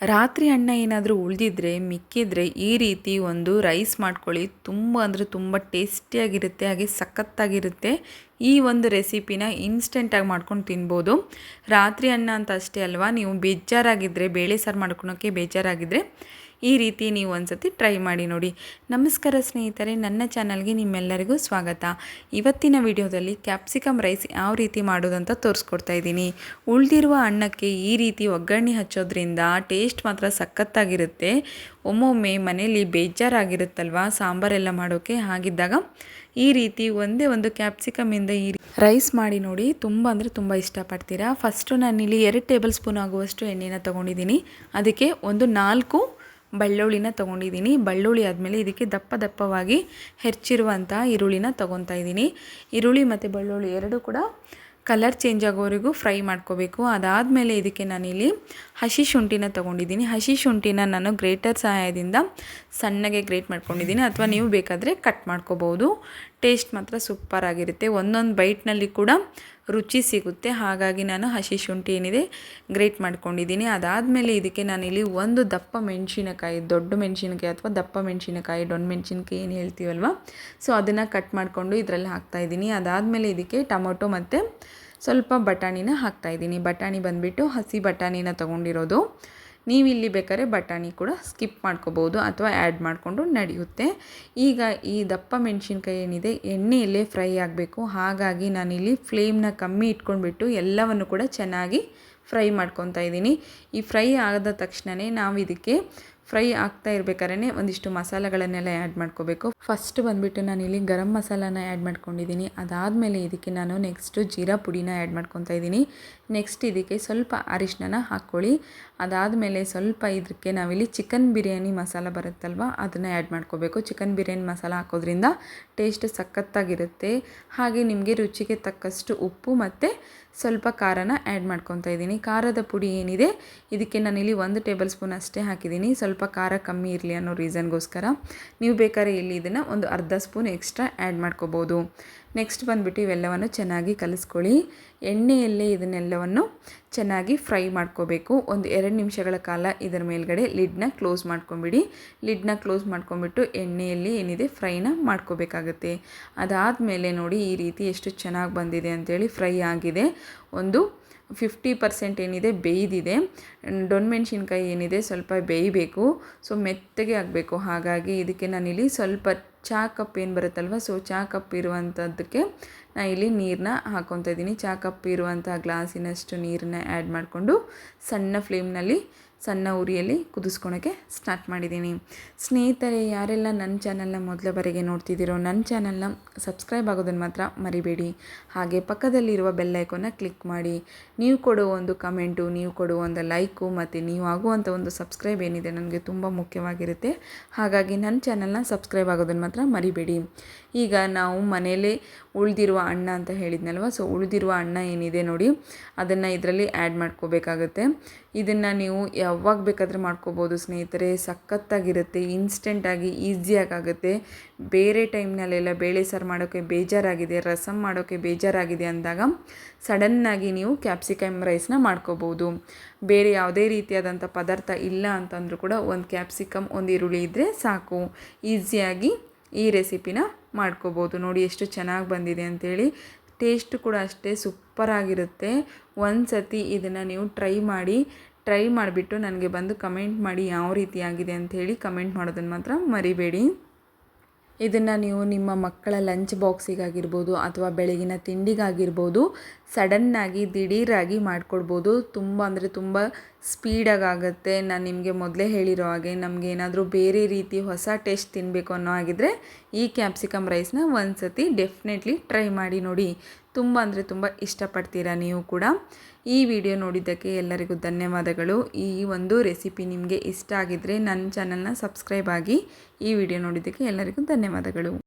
ರಾತ್ರಿ ಅನ್ನ ಏನಾದರೂ ಉಳಿದಿದ್ರೆ ಮಿಕ್ಕಿದ್ರೆ ಈ ರೀತಿ ಒಂದು ರೈಸ್ ಮಾಡ್ಕೊಳ್ಳಿ. ತುಂಬ ಅಂದರೆ ತುಂಬ ಟೇಸ್ಟಿಯಾಗಿರುತ್ತೆ, ಹಾಗೆ ಸಖತ್ತಾಗಿರುತ್ತೆ. ಈ ಒಂದು ರೆಸಿಪಿನ ಇನ್ಸ್ಟೆಂಟಾಗಿ ಮಾಡ್ಕೊಂಡು ತಿನ್ಬೋದು. ರಾತ್ರಿ ಅನ್ನ ಅಂತ ಅಷ್ಟೇ ಅಲ್ವಾ, ನೀವು ಬೇಜಾರಾಗಿದ್ದರೆ, ಬೇಳೆ ಸಾರು ಮಾಡ್ಕೊಳೋಕ್ಕೆ ಬೇಜಾರಾಗಿದ್ದರೆ ಈ ರೀತಿ ನೀವು ಒಂದ್ಸತಿ ಟ್ರೈ ಮಾಡಿ ನೋಡಿ. ನಮಸ್ಕಾರ ಸ್ನೇಹಿತರೆ, ನನ್ನ ಚಾನಲ್ಗೆ ನಿಮ್ಮೆಲ್ಲರಿಗೂ ಸ್ವಾಗತ. ಇವತ್ತಿನ ವಿಡಿಯೋದಲ್ಲಿ ಕ್ಯಾಪ್ಸಿಕಮ್ ರೈಸ್ ಯಾವ ರೀತಿ ಮಾಡೋದಂತ ತೋರಿಸ್ಕೊಡ್ತಾ ಇದ್ದೀನಿ. ಉಳಿದಿರುವ ಅನ್ನಕ್ಕೆ ಈ ರೀತಿ ಒಗ್ಗರಣೆ ಹಚ್ಚೋದ್ರಿಂದ ಟೇಸ್ಟ್ ಮಾತ್ರ ಸಖತ್ತಾಗಿರುತ್ತೆ. ಒಮ್ಮೊಮ್ಮೆ ಮನೇಲಿ ಬೇಜಾರಾಗಿರುತ್ತಲ್ವ ಸಾಂಬಾರೆಲ್ಲ ಮಾಡೋಕ್ಕೆ, ಹಾಗಿದ್ದಾಗ ಈ ರೀತಿ ಒಂದೇ ಒಂದು ಕ್ಯಾಪ್ಸಿಕಮಿಂದ ಈ ರೈಸ್ ಮಾಡಿ ನೋಡಿ, ತುಂಬ ಅಂದರೆ ತುಂಬ ಇಷ್ಟಪಡ್ತೀರಾ. ಫಸ್ಟು ನಾನಿಲ್ಲಿ 2 ಟೇಬಲ್ ಸ್ಪೂನ್ ಆಗುವಷ್ಟು ಎಣ್ಣೆನ ತೊಗೊಂಡಿದ್ದೀನಿ. ಅದಕ್ಕೆ ಒಂದು 4 ಬೆಳ್ಳುಳ್ಳಿನ ತೊಗೊಂಡಿದ್ದೀನಿ. ಬೆಳ್ಳುಳ್ಳಿ ಆದಮೇಲೆ ಇದಕ್ಕೆ ದಪ್ಪ ದಪ್ಪವಾಗಿ ಹೆಚ್ಚಿರುವಂಥ ಈರುಳ್ಳಿನ ತೊಗೊತಾ ಇದ್ದೀನಿ. ಈರುಳ್ಳಿ ಮತ್ತು ಬೆಳ್ಳುಳ್ಳಿ ಎರಡೂ ಕೂಡ ಕಲರ್ ಚೇಂಜ್ ಆಗೋವರೆಗೂ ಫ್ರೈ ಮಾಡ್ಕೋಬೇಕು. ಅದಾದಮೇಲೆ ಇದಕ್ಕೆ ನಾನಿಲ್ಲಿ ಹಸಿ ಶುಂಠಿನ ತೊಗೊಂಡಿದ್ದೀನಿ. ಹಸಿ ಶುಂಠಿನ ನಾನು ಗ್ರೇಟರ್ ಸಹಾಯದಿಂದ ಸಣ್ಣಗೆ ಗ್ರೇಟ್ ಮಾಡ್ಕೊಂಡಿದ್ದೀನಿ, ಅಥವಾ ನೀವು ಬೇಕಾದರೆ ಕಟ್ ಮಾಡ್ಕೋಬೋದು. ಟೇಸ್ಟ್ ಮಾತ್ರ ಸೂಪರ್ ಆಗಿರುತ್ತೆ, ಒಂದೊಂದು ಬೈಟ್ನಲ್ಲಿ ಕೂಡ ರುಚಿ ಸಿಗುತ್ತೆ. ಹಾಗಾಗಿ ನಾನು ಹಸಿ ಶುಂಠಿ ಏನಿದೆ ಗ್ರೇಟ್ ಮಾಡ್ಕೊಂಡಿದ್ದೀನಿ. ಅದಾದಮೇಲೆ ಇದಕ್ಕೆ ನಾನಿಲ್ಲಿ ಒಂದು ದಪ್ಪ ಮೆಣಸಿನಕಾಯಿ, ದೊಡ್ಡ ಮೆಣಸಿನಕಾಯಿ ಅಥವಾ ದಪ್ಪ ಮೆಣಸಿನಕಾಯಿ, ಡೊಣ್ಣ ಮೆಣಸಿನಕಾಯಿ ಏನು ಹೇಳ್ತೀವಲ್ವ, ಸೊ ಅದನ್ನು ಕಟ್ ಮಾಡಿಕೊಂಡು ಇದರಲ್ಲಿ ಹಾಕ್ತಾಯಿದ್ದೀನಿ. ಅದಾದಮೇಲೆ ಇದಕ್ಕೆ ಟೊಮೊಟೊ ಮತ್ತು ಸ್ವಲ್ಪ ಬಟಾಣಿನ ಹಾಕ್ತಾಯಿದ್ದೀನಿ. ಬಟಾಣಿ ಬಂದುಬಿಟ್ಟು ಹಸಿ ಬಟಾಣಿನ ತೊಗೊಂಡಿರೋದು. ನೀವಿಲ್ಲಿ ಬೇಕಾದ್ರೆ ಬಟಾಣಿ ಕೂಡ ಸ್ಕಿಪ್ ಮಾಡ್ಕೋಬೋದು ಅಥವಾ ಆ್ಯಡ್ ಮಾಡಿಕೊಂಡು ನಡೆಯುತ್ತೆ. ಈಗ ಈ ದಪ್ಪ ಮೆಣಸಿನ್ಕಾಯಿ ಏನಿದೆ ಎಣ್ಣೆಯಲ್ಲೇ ಫ್ರೈ ಆಗಬೇಕು. ಹಾಗಾಗಿ ನಾನಿಲ್ಲಿ ಫ್ಲೇಮ್ನ ಕಮ್ಮಿ ಇಟ್ಕೊಂಡ್ಬಿಟ್ಟು ಎಲ್ಲವನ್ನು ಕೂಡ ಚೆನ್ನಾಗಿ ಫ್ರೈ ಮಾಡ್ಕೊತಾ ಇದ್ದೀನಿ. ಈ ಫ್ರೈ ಆದ ತಕ್ಷಣವೇ ನಾವು ಇದಕ್ಕೆ ಫ್ರೈ ಆಗ್ತಾ ಇರಬೇಕಾದ್ರೆ ಒಂದಿಷ್ಟು ಮಸಾಲೆಗಳನ್ನೆಲ್ಲ ಆ್ಯಡ್ ಮಾಡ್ಕೋಬೇಕು. ಫಸ್ಟ್ ಬಂದುಬಿಟ್ಟು ನಾನಿಲ್ಲಿ ಗರಂ ಮಸಾಲಾನ ಆ್ಯಡ್ ಮಾಡ್ಕೊಂಡಿದ್ದೀನಿ. ಅದಾದಮೇಲೆ ಇದಕ್ಕೆ ನಾನು ನೆಕ್ಸ್ಟು ಜೀರಾ ಪುಡಿನ ಆ್ಯಡ್ ಮಾಡ್ಕೊತಾ ಇದ್ದೀನಿ. ನೆಕ್ಸ್ಟ್ ಇದಕ್ಕೆ ಸ್ವಲ್ಪ ಅರಿಶಿನ ಹಾಕ್ಕೊಳ್ಳಿ. ಅದಾದಮೇಲೆ ಸ್ವಲ್ಪ ಇದಕ್ಕೆ ನಾವಿಲ್ಲಿ ಚಿಕನ್ ಬಿರಿಯಾನಿ ಮಸಾಲ ಬರುತ್ತಲ್ವ, ಅದನ್ನು ಆ್ಯಡ್ ಮಾಡ್ಕೋಬೇಕು. ಚಿಕನ್ ಬಿರಿಯಾನಿ ಮಸಾಲ ಹಾಕೋದ್ರಿಂದ ಟೇಸ್ಟ್ ಸಖತ್ತಾಗಿರುತ್ತೆ. ಹಾಗೆ ನಿಮಗೆ ರುಚಿಗೆ ತಕ್ಕಷ್ಟು ಉಪ್ಪು ಮತ್ತು ಸ್ವಲ್ಪ ಖಾರನ ಆ್ಯಡ್ ಮಾಡ್ಕೊತಾ ಇದ್ದೀನಿ. ಖಾರದ ಪುಡಿ ಏನಿದೆ ಇದಕ್ಕೆ ನಾನಿಲ್ಲಿ 1 ಟೇಬಲ್ ಸ್ಪೂನ್ ಅಷ್ಟೇ ಹಾಕಿದ್ದೀನಿ. ಸ್ವಲ್ಪ ಖಾರ ಕಮ್ಮಿ ಇರಲಿ ಅನ್ನೋ ರೀಸನ್ಗೋಸ್ಕರ. ನೀವು ಬೇಕಾದ್ರೆ ಇಲ್ಲಿ ಇದನ್ನು ಒಂದು ಅರ್ಧ ಸ್ಪೂನ್ ಎಕ್ಸ್ಟ್ರಾ ಆ್ಯಡ್ ಮಾಡ್ಕೋಬೋದು. ನೆಕ್ಸ್ಟ್ ಬಂದುಬಿಟ್ಟು ಇವೆಲ್ಲವನ್ನು ಚೆನ್ನಾಗಿ ಕಲಿಸ್ಕೊಳ್ಳಿ. ಎಣ್ಣೆಯಲ್ಲೇ ಇದನ್ನೆಲ್ಲವನ್ನು ಚೆನ್ನಾಗಿ ಫ್ರೈ ಮಾಡ್ಕೋಬೇಕು. ಒಂದು 2 ನಿಮಿಷಗಳ ಕಾಲ ಇದರ ಮೇಲ್ಗಡೆ ಲಿಡ್ನ ಕ್ಲೋಸ್ ಮಾಡ್ಕೊಂಬಿಡಿ. ಲಿಡ್ನ ಕ್ಲೋಸ್ ಮಾಡ್ಕೊಂಬಿಟ್ಟು ಎಣ್ಣೆಯಲ್ಲಿ ಏನಿದೆ ಫ್ರೈನ ಮಾಡ್ಕೋಬೇಕಾಗುತ್ತೆ. ಅದಾದಮೇಲೆ ನೋಡಿ ಈ ರೀತಿ ಎಷ್ಟು ಚೆನ್ನಾಗಿ ಬಂದಿದೆ ಅಂಥೇಳಿ, ಫ್ರೈ ಆಗಿದೆ. ಒಂದು 50% ಏನಿದೆ ಬೇಯ್ದಿದೆ. ಡೊಣ್ಣ ಮೆಣಸಿನ್ಕಾಯಿ ಏನಿದೆ ಸ್ವಲ್ಪ ಬೇಯಬೇಕು, ಸೊ ಮೆತ್ತಗೆ ಆಗಬೇಕು. ಹಾಗಾಗಿ ಇದಕ್ಕೆ ನಾನಿಲ್ಲಿ ಸ್ವಲ್ಪ ಚಹಾ ಕಪ್ ಏನು ಬರುತ್ತಲ್ವ, ಸೊ ಚಹಾ ಕಪ್ ಇರುವಂಥದ್ದಕ್ಕೆ ನಾನು ಇಲ್ಲಿ ನೀರನ್ನ ಹಾಕ್ಕೊತಾ ಇದ್ದೀನಿ. ಚಹಾ ಕಪ್ ಇರುವಂಥ ಗ್ಲಾಸಿನಷ್ಟು ನೀರನ್ನ ಆ್ಯಡ್ ಮಾಡಿಕೊಂಡು ಸಣ್ಣ ಫ್ಲೇಮ್ನಲ್ಲಿ, ಸಣ್ಣ ಉರಿಯಲ್ಲಿ ಕುದಿಸ್ಕೊಳಕ್ಕೆ ಸ್ಟಾರ್ಟ್ ಮಾಡಿದ್ದೀನಿ. ಸ್ನೇಹಿತರೆ, ಯಾರೆಲ್ಲ ನನ್ನ ಚಾನಲ್ನ ಮೊದಲ ಬಾರಿಗೆ ನೋಡ್ತಿದ್ದೀರೋ ನನ್ನ ಚಾನಲ್ನ ಸಬ್ಸ್ಕ್ರೈಬ್ ಆಗೋದನ್ನು ಮಾತ್ರ ಮರಿಬೇಡಿ. ಹಾಗೆ ಪಕ್ಕದಲ್ಲಿರುವ ಬೆಲ್ ಐಕಾನ್ನ ಕ್ಲಿಕ್ ಮಾಡಿ. ನೀವು ಕೊಡೋ ಒಂದು ಕಮೆಂಟು, ನೀವು ಕೊಡೋ ಒಂದು ಲೈಕು ಮತ್ತು ನೀವು ಆಗುವಂಥ ಒಂದು ಸಬ್ಸ್ಕ್ರೈಬ್ ಏನಿದೆ ನನಗೆ ತುಂಬ ಮುಖ್ಯವಾಗಿರುತ್ತೆ. ಹಾಗಾಗಿ ನನ್ನ ಚಾನಲ್ನ ಸಬ್ಸ್ಕ್ರೈಬ್ ಆಗೋದನ್ನು ಮಾತ್ರ ಮರಿಬೇಡಿ. ಈಗ ನಾವು ಮನೆಯಲ್ಲೇ ಉಳಿದಿರುವ ಅನ್ನ ಅಂತ ಹೇಳಿದ್ನಲ್ವ, ಸೊ ಉಳಿದಿರುವ ಅನ್ನ ಏನಿದೆ ನೋಡಿ ಅದನ್ನು ಇದರಲ್ಲಿ ಆ್ಯಡ್ ಮಾಡ್ಕೋಬೇಕಾಗತ್ತೆ. ಇದನ್ನು ನೀವು ಯಾವಾಗ ಬೇಕಾದರೆ ಮಾಡ್ಕೋಬೋದು ಸ್ನೇಹಿತರೆ, ಸಖತ್ತಾಗಿರುತ್ತೆ. ಇನ್ಸ್ಟೆಂಟಾಗಿ ಈಸಿಯಾಗುತ್ತೆ. ಬೇರೆ ಟೈಮ್ನಲ್ಲೆಲ್ಲ ಬೇಳೆ ಸಾರು ಮಾಡೋಕ್ಕೆ ಬೇಜಾರಾಗಿದೆ, ರಸಮ್ ಮಾಡೋಕ್ಕೆ ಬೇಜಾರಾಗಿದೆ ಅಂದಾಗ ಸಡನ್ನಾಗಿ ನೀವು ಕ್ಯಾಪ್ಸಿಕಮ್ ರೈಸ್ನ ಮಾಡ್ಕೋಬೋದು. ಬೇರೆ ಯಾವುದೇ ರೀತಿಯಾದಂಥ ಪದಾರ್ಥ ಇಲ್ಲ ಅಂತಂದರೂ ಕೂಡ ಒಂದು ಕ್ಯಾಪ್ಸಿಕಮ್, ಒಂದು ಈರುಳ್ಳಿ ಇದ್ದರೆ ಸಾಕು, ಈಸಿಯಾಗಿ ಈ ರೆಸಿಪಿನ ಮಾಡ್ಕೋಬೋದು. ನೋಡಿ ಎಷ್ಟು ಚೆನ್ನಾಗಿ ಬಂದಿದೆ ಅಂಥೇಳಿ. ಟೇಸ್ಟು ಕೂಡ ಅಷ್ಟೇ ಸೂಪರಾಗಿರುತ್ತೆ. ಒಂದು ಸತಿ ಇದನ್ನು ನೀವು ಟ್ರೈ ಮಾಡಿಬಿಟ್ಟು ನನಗೆ ಬಂದು ಕಮೆಂಟ್ ಮಾಡಿ ಯಾವ ರೀತಿ ಆಗಿದೆ ಅಂಥೇಳಿ. ಕಮೆಂಟ್ ಮಾಡೋದನ್ನು ಮಾತ್ರ ಮರಿಬೇಡಿ. ಇದನ್ನು ನೀವು ನಿಮ್ಮ ಮಕ್ಕಳ ಲಂಚ್ ಬಾಕ್ಸಿಗಾಗಿರ್ಬೋದು ಅಥವಾ ಬೆಳಗಿನ ತಿಂಡಿಗಾಗಿರ್ಬೋದು ಸಡನ್ನಾಗಿ ದಿಢೀರಾಗಿ ಮಾಡಿಕೊಡ್ಬೋದು. ತುಂಬ ಅಂದರೆ ತುಂಬ ಸ್ಪೀಡಾಗುತ್ತೆ. ನಾನು ನಿಮಗೆ ಮೊದಲೇ ಹೇಳಿರೋ ಹಾಗೆ ನಮಗೆ ಏನಾದರೂ ಬೇರೆ ರೀತಿ ಹೊಸ ಟೇಸ್ಟ್ ತಿನ್ನಬೇಕು ಅನ್ನೋ ಹಾಗಿದ್ರೆ ಈ ಕ್ಯಾಪ್ಸಿಕಮ್ ರೈಸ್ನ ಒಂದು ಸತಿ ಡೆಫಿನೆಟ್ಲಿ ಟ್ರೈ ಮಾಡಿ ನೋಡಿ. ತುಂಬ ಅಂದರೆ ತುಂಬ ಇಷ್ಟಪಡ್ತೀರಾ ನೀವು ಕೂಡ. ಈ ವಿಡಿಯೋ ನೋಡಿದ್ದಕ್ಕೆ ಎಲ್ಲರಿಗೂ ಧನ್ಯವಾದಗಳು. ಈ ಒಂದು ರೆಸಿಪಿ ನಿಮಗೆ ಇಷ್ಟ ಆಗಿದ್ದರೆ ನನ್ನ ಚಾನಲ್ನ ಸಬ್ಸ್ಕ್ರೈಬ್ ಆಗಿ. ಈ ವಿಡಿಯೋ ನೋಡಿದ್ದಕ್ಕೆ ಎಲ್ಲರಿಗೂ ಧನ್ಯವಾದಗಳು.